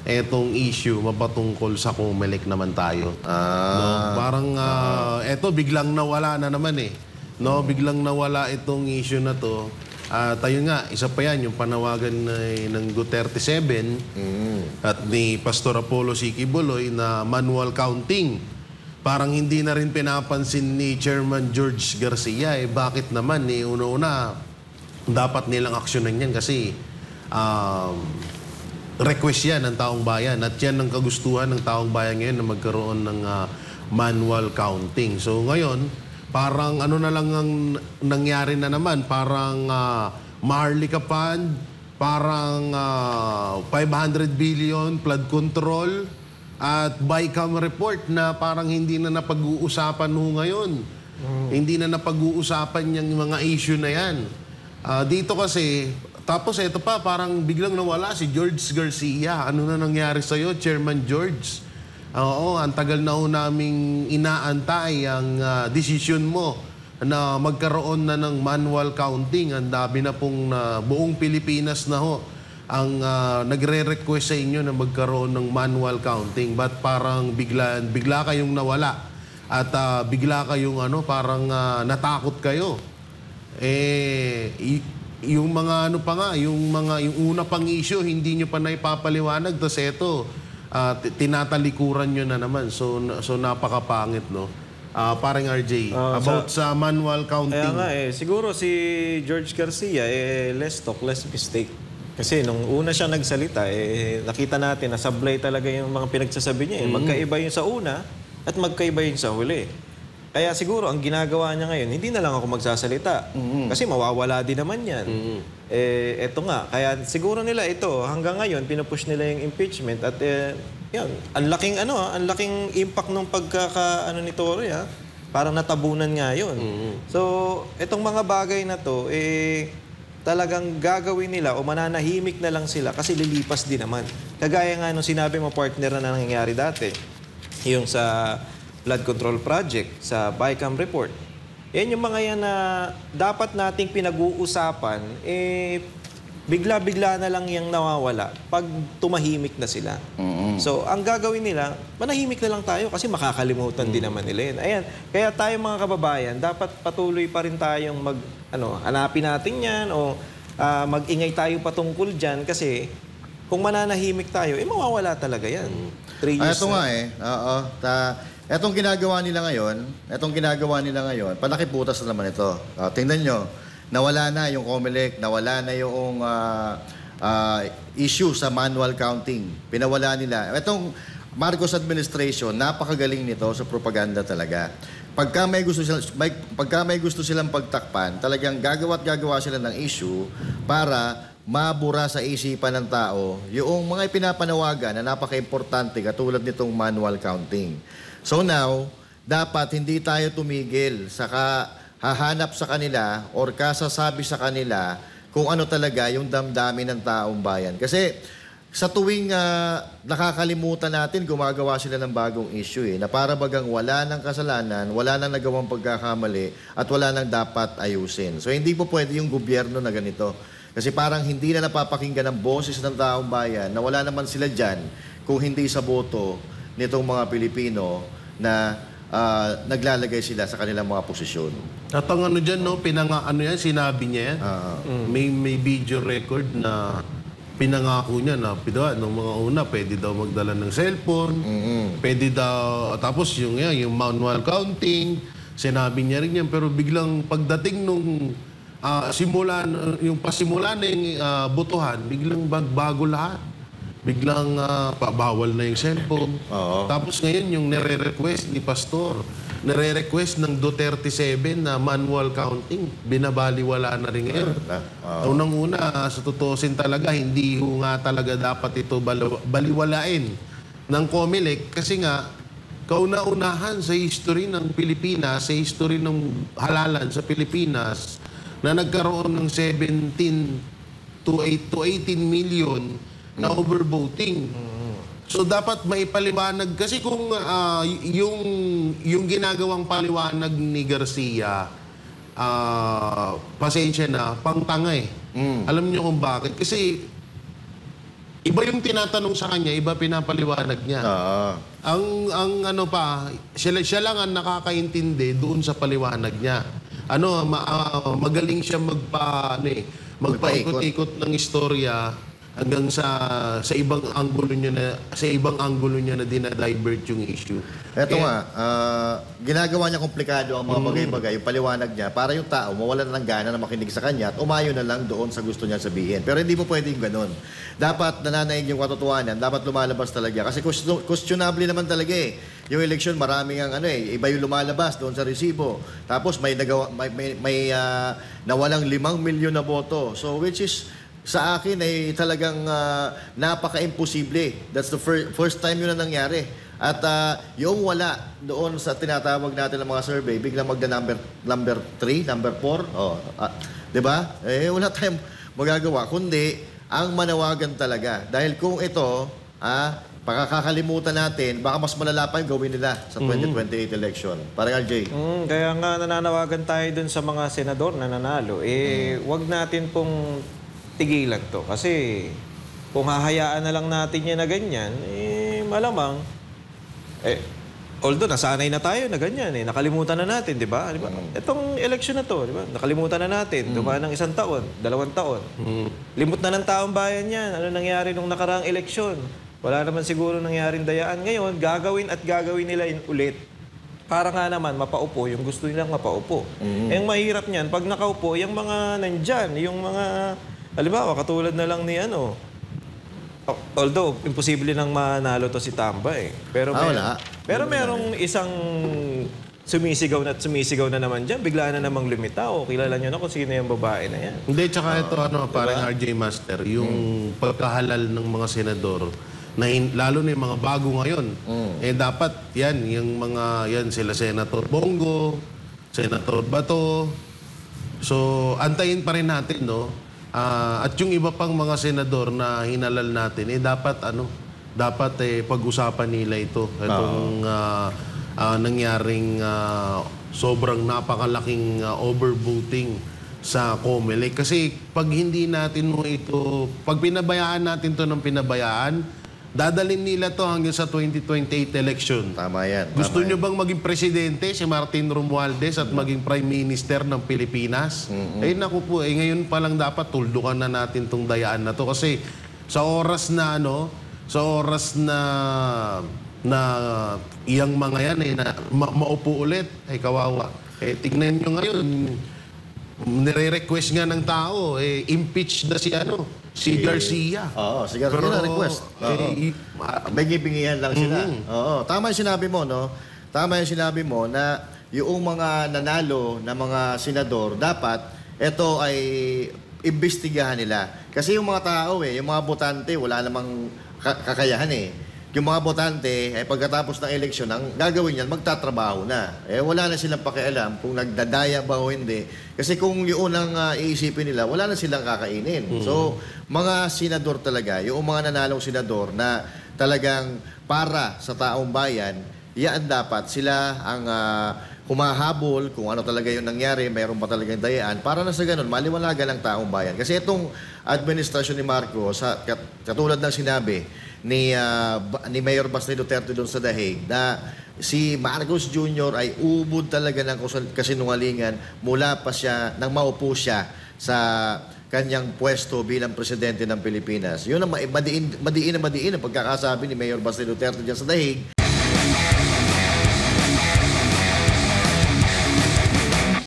etong issue mapatungkol sa COMELEC naman tayo. No? Parang eto biglang nawala na naman eh. No, biglang nawala itong issue na to. Tayo nga, isa pa yan, yung panawagan ng Duterte 7 at ni Pastor Apollo Siquiboloy na manual counting. Parang hindi na rin pinapansin ni Chairman George Garcia. Bakit naman? Una-una, dapat nilang aksyonan yan kasi request yan ng taong bayan. At yan ang kagustuhan ng taong bayan ngayon na magkaroon ng manual counting. So ngayon, parang ano na lang ang nangyari na naman. Parang Maharlika Fund, parang 500 billion flood control, at BICAM report na parang hindi na napag-uusapan ngayon. Hindi na napag-uusapan yung mga issue na yan. Dito kasi, tapos ito pa, parang biglang nawala si George Garcia. Ano na nangyari sa'yo, Chairman George? Oo, ang tagal na ho naming inaantay ang desisyon mo na magkaroon na ng manual counting. Ang dami na pong buong Pilipinas na ho ang nagre-request sa inyo na magkaroon ng manual counting. But parang bigla kayong nawala at bigla kayong parang natakot kayo. Yung mga yung una pang issue, hindi nyo pa naipapaliwanag. Tapos eto, tinatalikuran nyo na naman. So napakapangit, no? Parang RJ, about sa manual counting. Kaya nga siguro si George Garcia, less talk, less mistake. Kasi nung una siya nagsalita, nakita natin na sablay talaga yung mga pinagsasabi niya. Magkaiba yung sa una at magkaiba yung sa huli. Kaya siguro ang ginagawa niya ngayon, hindi na lang ako magsasalita. Kasi mawawala din naman yan. Eto nga, kaya siguro nila ito, hanggang ngayon, pinupush nila yung impeachment. At yan, ang laking impact ng ni Torre, parang natabunan nga yun. So, itong mga bagay na to, talagang gagawin nila o mananahimik na lang sila kasi lilipas din naman. Kagaya nga nung sinabi mo, partner, na nangyayari dati, yung sa flood control project, sa BICAM report. Yan yung mga yan na dapat nating pinag-uusapan, bigla-bigla na lang yung nawawala pag tumahimik na sila. So, ang gagawin nila, manahimik na lang tayo kasi makakalimutan din naman nila yun. Ayan, kaya tayo mga kababayan, dapat patuloy pa rin tayong hanapin natin yan o mag-ingay tayo patungkol dyan kasi kung mananahimik tayo, mawawala talaga yan. 3 years ito nga etong ginagawa nila ngayon, palakiputas na naman ito. Tingnan nyo, nawala na yung COMELEC, nawala na yung issue sa manual counting. Pinawala nila. Itong Marcos administration, napakagaling nito sa propaganda talaga. Pagka may gusto silang pagtakpan, talagang gagawa sila ng issue para mabura sa isipan ng tao yung mga ipinapanawagan na napaka-importante katulad nitong manual counting. So now, dapat hindi tayo tumigil sa hahanap sa kanila or kasasabi sa kanila kung ano talaga yung damdamin ng taong bayan. Kasi sa tuwing nakakalimutan natin, gumagawa sila ng bagong issue na para bagang wala ng kasalanan, wala nang nagawang pagkakamali at wala nang dapat ayusin. So hindi po pwede yung gobyerno na ganito. Kasi parang hindi na napapakinggan ang boses ng taong bayan na wala naman sila dyan kung hindi sa boto nitong mga Pilipino na naglalagay sila sa kanilang mga posisyon. At ang dyan, no, sinabi niya yan. May video record na pinangako niya na nung mga una, pwede daw magdala ng cellphone, pwede daw, tapos yung manual counting, sinabi niya rin yan, pero biglang pagdating nung pasimula na yung botohan, biglang bago lahat. Biglang bawal na yung cellphone. Tapos ngayon yung nire-request ni Pastor, nire-request ng Duterte 7 na manual counting, binabaliwala na rin ngayon. Unang-una, sa tutusin talaga, hindi nga talaga dapat ito baliwalain ng COMELEC kasi nga, kauna-unahan sa history ng Pilipinas, sa history ng halalan sa Pilipinas, na nagkaroon ng 17 to 18 million na overvoting. So dapat maipaliwanag kasi kung yung ginagawang paliwanag ni Garcia, pasensya na, pangtanga Alam niyo kung bakit? Kasi Iba yung tinatanong sa kanya, iba pinapaliwanag niya. Oo. Ang ano pa, siya lang ang nakakaintindi doon sa paliwanag niya. Magaling siya magpaikot-ikot ng istorya hanggang sa ibang anggulo niya na dinadivert yung issue. Ito nga, ginagawa niya komplikado ang mga bagay-bagay, yung paliwanag niya, para yung tao mawalan na ng gana na makinig sa kanya at umayo na lang doon sa gusto niya sabihin. Pero hindi mo pwedeng ganun. Dapat nananaig yung katotohanan, dapat lumalabas talaga. Kasi questionable naman talaga eh. Yung election, maraming ang iba yung lumalabas doon sa resibo. Tapos may nawalang 5 milyon na boto. So which is, sa akin ay talagang napaka-imposible. That's the first time yun na nangyari. At yung wala doon sa tinatawag natin ng mga survey, biglang number 3, number 4. Di ba? Wala tayong magagawa. Kundi, ang manawagan talaga. Dahil kung ito, pakakakalimutan natin, baka mas malala pa yung gawin nila sa 2028 election. Parang RJ. Kaya nga nananawagan tayo dun sa mga senador na nanalo. Wag natin pong tigilan to. Kasi kung hahayaan na lang natin yan na ganyan, malamang, although nasanay na tayo na ganyan, nakalimutan na natin, di ba? Itong election na to, di ba? Nakalimutan na natin. Dumaan ng 1 taon, 2 taon. Limot na ng taong bayan yan. Ano nangyari nung nakaraang eleksyon? Wala naman siguro nangyaring dayaan. Ngayon, gagawin nila ulit. Para nga naman mapaupo yung gusto nilang mapaupo. Ang mahirap niyan, pag nakaupo, yung mga nandyan, yung mga, halimbawa, katulad na lang ni although, imposible nang manalo to si Tamba Pero merong isang sumisigaw na naman dyan, bigla na namang lumitaw. Kilala nyo na kung sino yung babae na yan. Hindi, tsaka ito, parang RJ Master, yung pagkahalal ng mga senador, lalo na yung mga bago ngayon, dapat yan sila Senator Bongo, Senator Bato. So, antayin pa rin natin, no? At yung iba pang mga senador na hinalal natin, dapat pag-usapan nila ito. Itong nangyaring sobrang napakalaking overvoting sa COMELEC. Kasi pag hindi natin pag pinabayaan natin to ng pinabayaan, dadalhin nila to hanggang sa 2028 election. Tama yan. Gusto nyo bang maging presidente si Martin Romualdez at maging prime minister ng Pilipinas? Naku po, ngayon pa lang dapat tuldukan na natin tong dayaan na to. Kasi sa oras na iyang mga yan na maupo ulit, kawawa. Tignan nyo ngayon, nire-request nga ng tao, impeach na si Garcia. Oo, si Garcia na request. Bingi-bingihan lang sila. Oo, tama yung sinabi mo, no? Tama yung sinabi mo na yung mga nanalo na mga senador, dapat ito ay imbestigahan nila. Kasi yung mga tao, yung mga botante, wala namang kakayahan Yung mga botante, pagkatapos ng eleksyon, ang gagawin niyan, magtatrabaho na. Wala na silang pakialam kung nagdadaya ba o hindi. Kasi kung yung unang iisipin nila, wala na silang kakainin. So, mga senador talaga, yung mga nanalong senador na talagang para sa taong bayan, yan dapat sila ang humahabol kung ano talaga yung nangyari, mayroon pa talagang dayaan, para na sa ganun, maliwanagan ng taong bayan. Kasi itong administrasyon ni Marcos, katulad ng sinabi ni Mayor Basti Duterte doon sa Dahig, na si Marcos Jr. ay ubod talaga ng kasinungalingan mula pa siya, nang maupo siya sa kanyang pwesto bilang presidente ng Pilipinas. Yun ang madiin ang pagkakasabi ni Mayor Basti Duterte dyan sa Dahig.